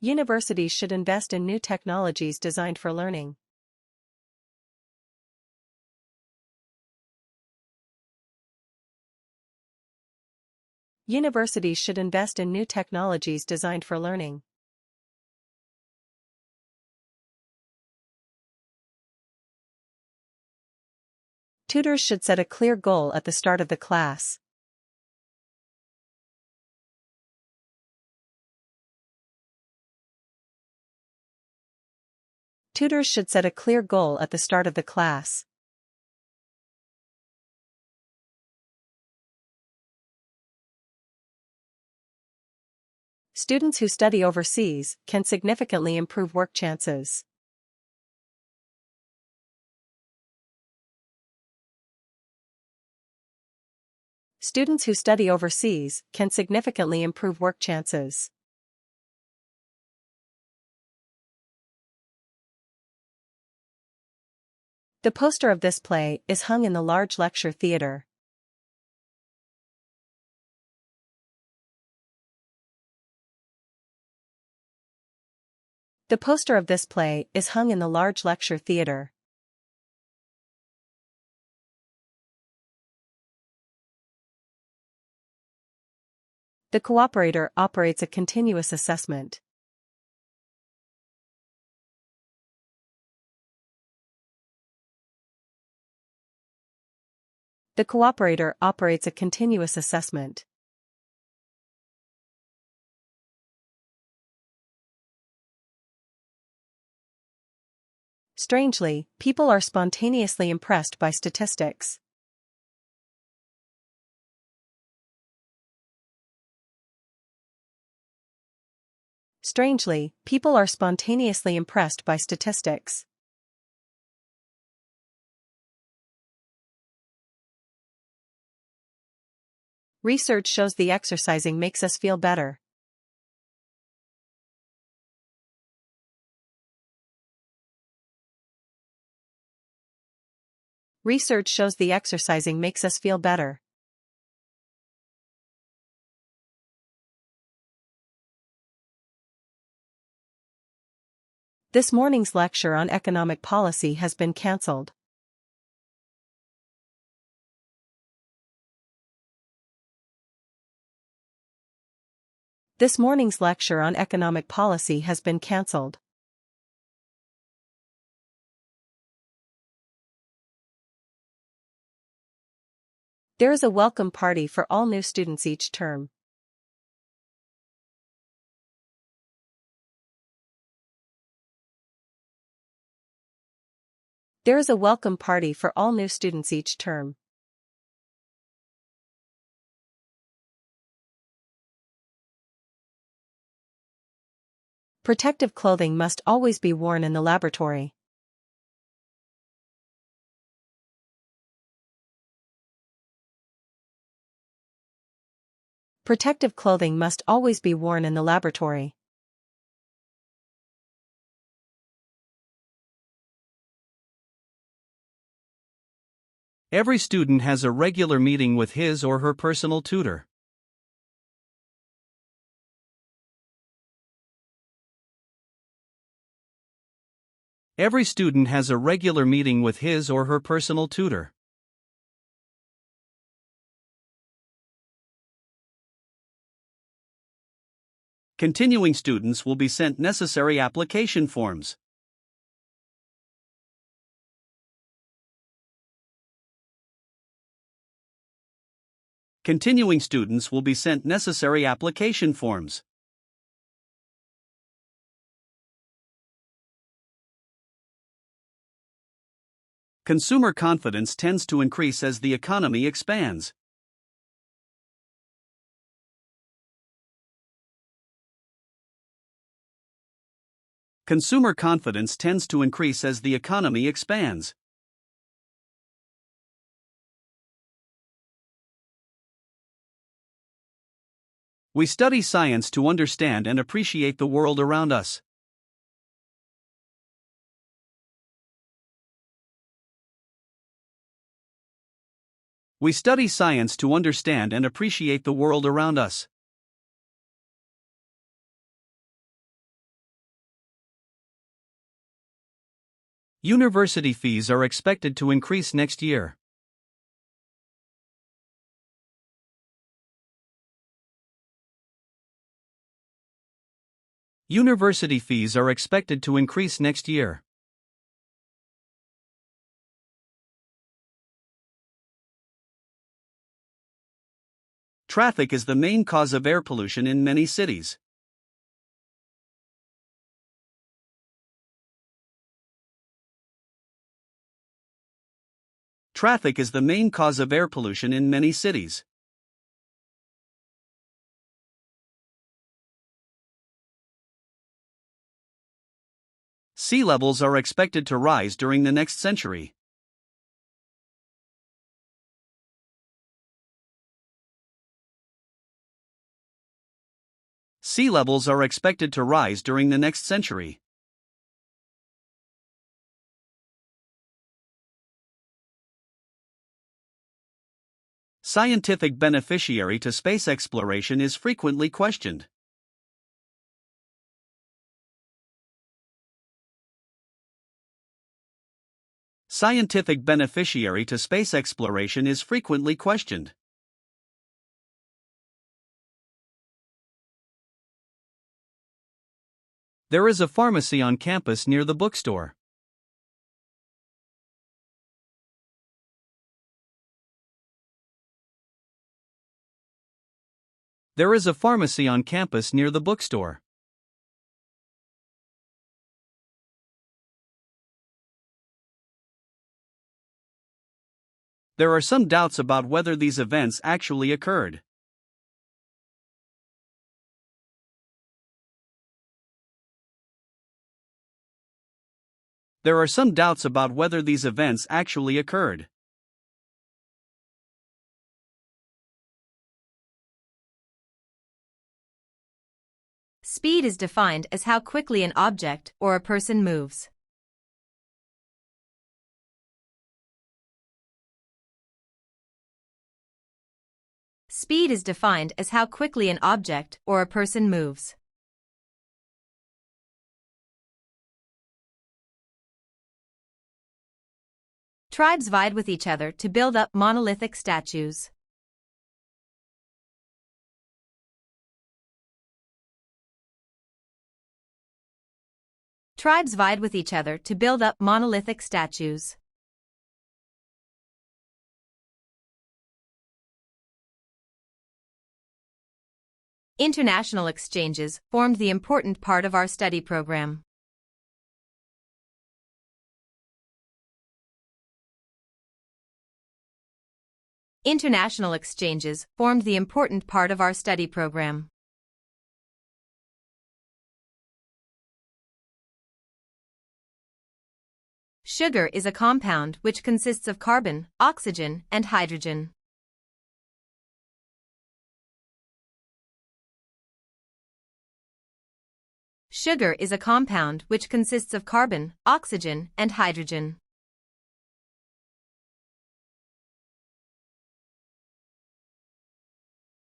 Universities should invest in new technologies designed for learning. Universities should invest in new technologies designed for learning. Tutors should set a clear goal at the start of the class. Tutors should set a clear goal at the start of the class. Students who study overseas can significantly improve work chances. Students who study overseas can significantly improve work chances. The poster of this play is hung in the large lecture theatre. The poster of this play is hung in the large lecture theatre. The cooperator operates a continuous assessment. The cooperator operates a continuous assessment. Strangely, people are spontaneously impressed by statistics. Strangely, people are spontaneously impressed by statistics. Research shows the exercising makes us feel better. Research shows the exercising makes us feel better. This morning's lecture on economic policy has been cancelled. This morning's lecture on economic policy has been cancelled. There is a welcome party for all new students each term. There is a welcome party for all new students each term. Protective clothing must always be worn in the laboratory. Protective clothing must always be worn in the laboratory. Every student has a regular meeting with his or her personal tutor. Every student has a regular meeting with his or her personal tutor. Continuing students will be sent necessary application forms. Continuing students will be sent necessary application forms. Consumer confidence tends to increase as the economy expands. Consumer confidence tends to increase as the economy expands. We study science to understand and appreciate the world around us. We study science to understand and appreciate the world around us. University fees are expected to increase next year. University fees are expected to increase next year. Traffic is the main cause of air pollution in many cities. Traffic is the main cause of air pollution in many cities. Sea levels are expected to rise during the next century. Sea levels are expected to rise during the next century. Scientific beneficiary to space exploration is frequently questioned. Scientific beneficiary to space exploration is frequently questioned. There is a pharmacy on campus near the bookstore. There is a pharmacy on campus near the bookstore. There are some doubts about whether these events actually occurred. There are some doubts about whether these events actually occurred. Speed is defined as how quickly an object or a person moves. Speed is defined as how quickly an object or a person moves. Tribes vied with each other to build up monolithic statues. Tribes vied with each other to build up monolithic statues. International exchanges formed the important part of our study program. International exchanges formed the important part of our study program. Sugar is a compound which consists of carbon, oxygen, and hydrogen. Sugar is a compound which consists of carbon, oxygen, and hydrogen.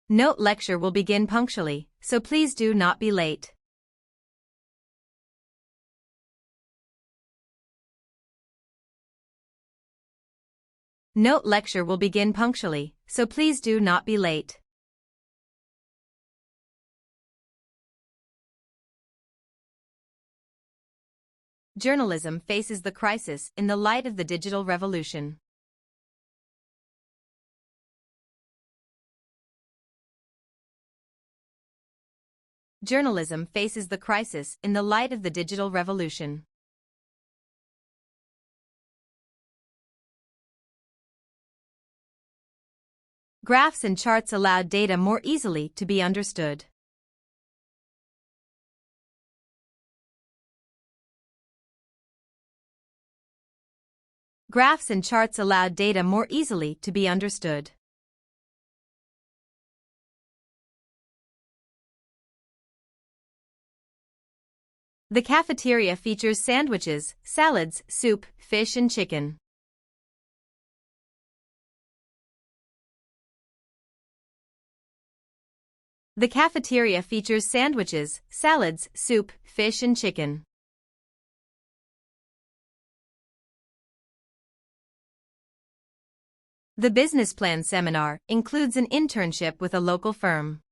Note: lecture will begin punctually, so please do not be late. Note: lecture will begin punctually, so please do not be late. Journalism faces the crisis in the light of the digital revolution. Journalism faces the crisis in the light of the digital revolution. Graphs and charts allowed data more easily to be understood. Graphs and charts allowed data more easily to be understood. The cafeteria features sandwiches, salads, soup, fish and chicken. The cafeteria features sandwiches, salads, soup, fish and chicken. The business plan seminar includes an internship with a local firm.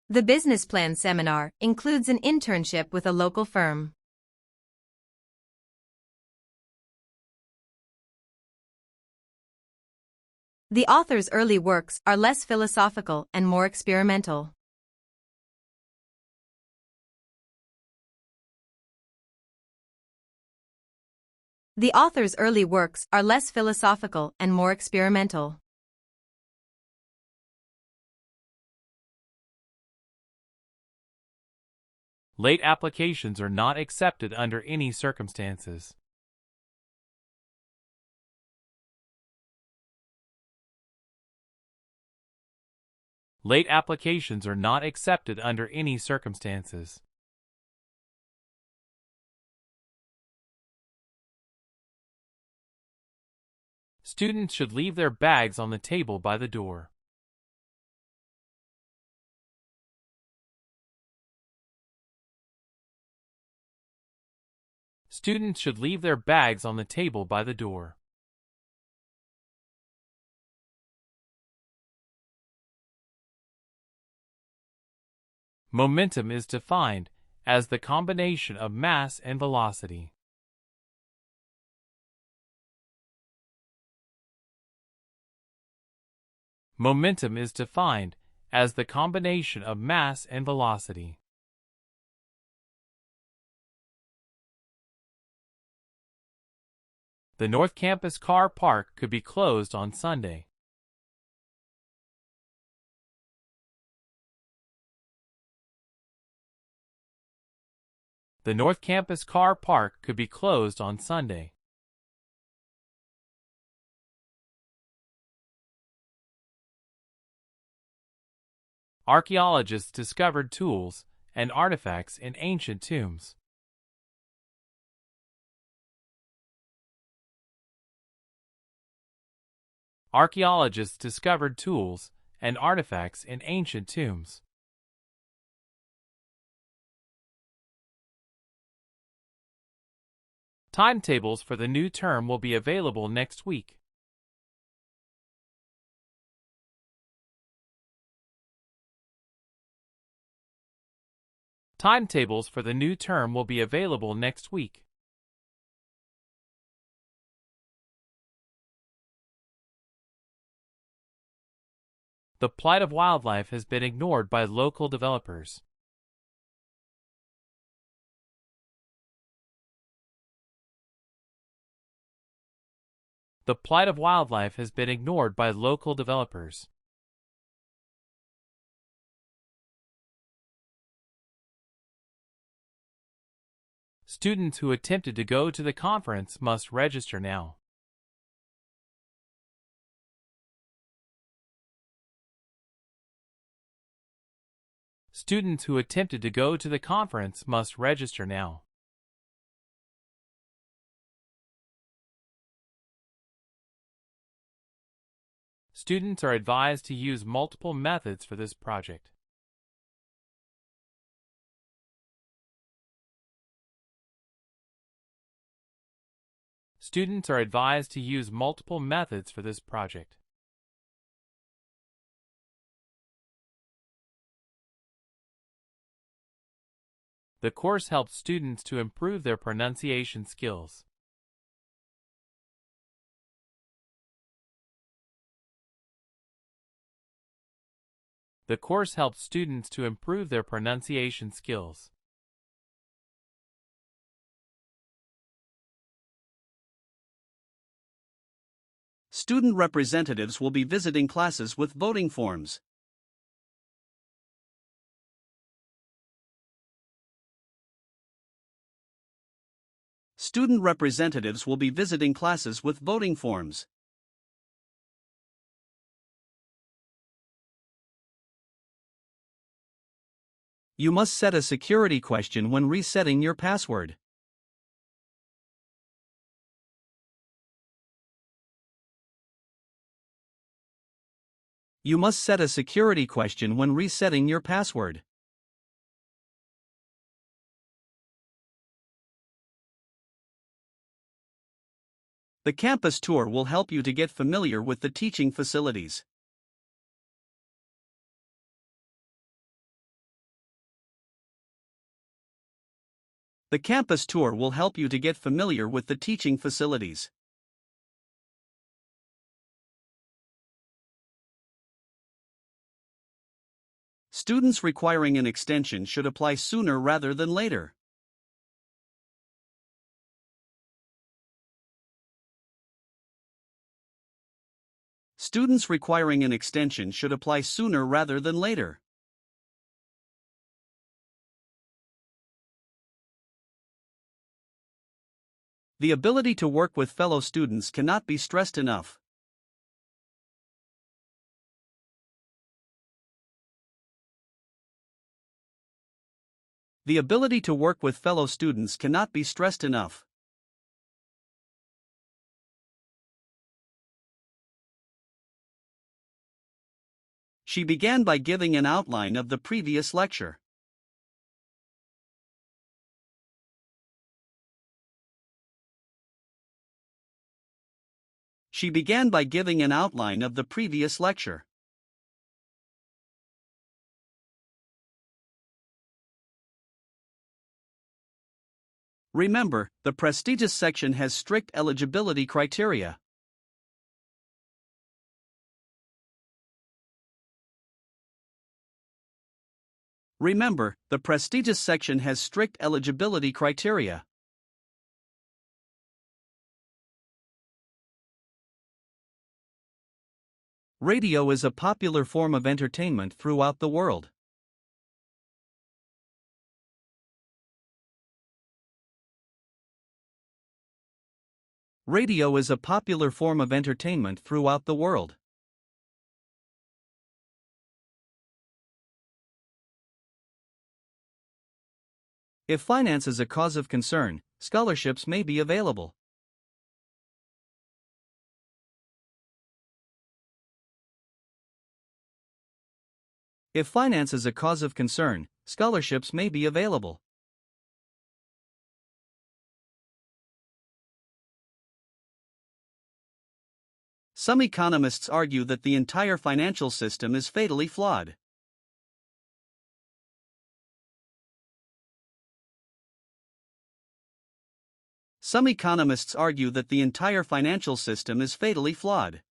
The business plan seminar includes an internship with a local firm. The author's early works are less philosophical and more experimental. The author's early works are less philosophical and more experimental. Late applications are not accepted under any circumstances. Late applications are not accepted under any circumstances. Students should leave their bags on the table by the door. Students should leave their bags on the table by the door. Momentum is defined as the combination of mass and velocity. Momentum is defined as the combination of mass and velocity. The North Campus car park could be closed on Sunday. The North Campus car park could be closed on Sunday. Archaeologists discovered tools and artifacts in ancient tombs. Archaeologists discovered tools and artifacts in ancient tombs. Timetables for the new term will be available next week. Timetables for the new term will be available next week. The plight of wildlife has been ignored by local developers. The plight of wildlife has been ignored by local developers. Students who attempted to go to the conference must register now. Students who attempted to go to the conference must register now. Students are advised to use multiple methods for this project. Students are advised to use multiple methods for this project. The course helps students to improve their pronunciation skills. The course helps students to improve their pronunciation skills. Student representatives will be visiting classes with voting forms. Student representatives will be visiting classes with voting forms. You must set a security question when resetting your password. You must set a security question when resetting your password. The campus tour will help you to get familiar with the teaching facilities. The campus tour will help you to get familiar with the teaching facilities. Students requiring an extension should apply sooner rather than later. Students requiring an extension should apply sooner rather than later. The ability to work with fellow students cannot be stressed enough. The ability to work with fellow students cannot be stressed enough. She began by giving an outline of the previous lecture. She began by giving an outline of the previous lecture. Remember, the prestigious section has strict eligibility criteria. Remember, the prestigious section has strict eligibility criteria. Radio is a popular form of entertainment throughout the world. Radio is a popular form of entertainment throughout the world. If finance is a cause of concern, scholarships may be available. If finance is a cause of concern, scholarships may be available. Some economists argue that the entire financial system is fatally flawed. Some economists argue that the entire financial system is fatally flawed.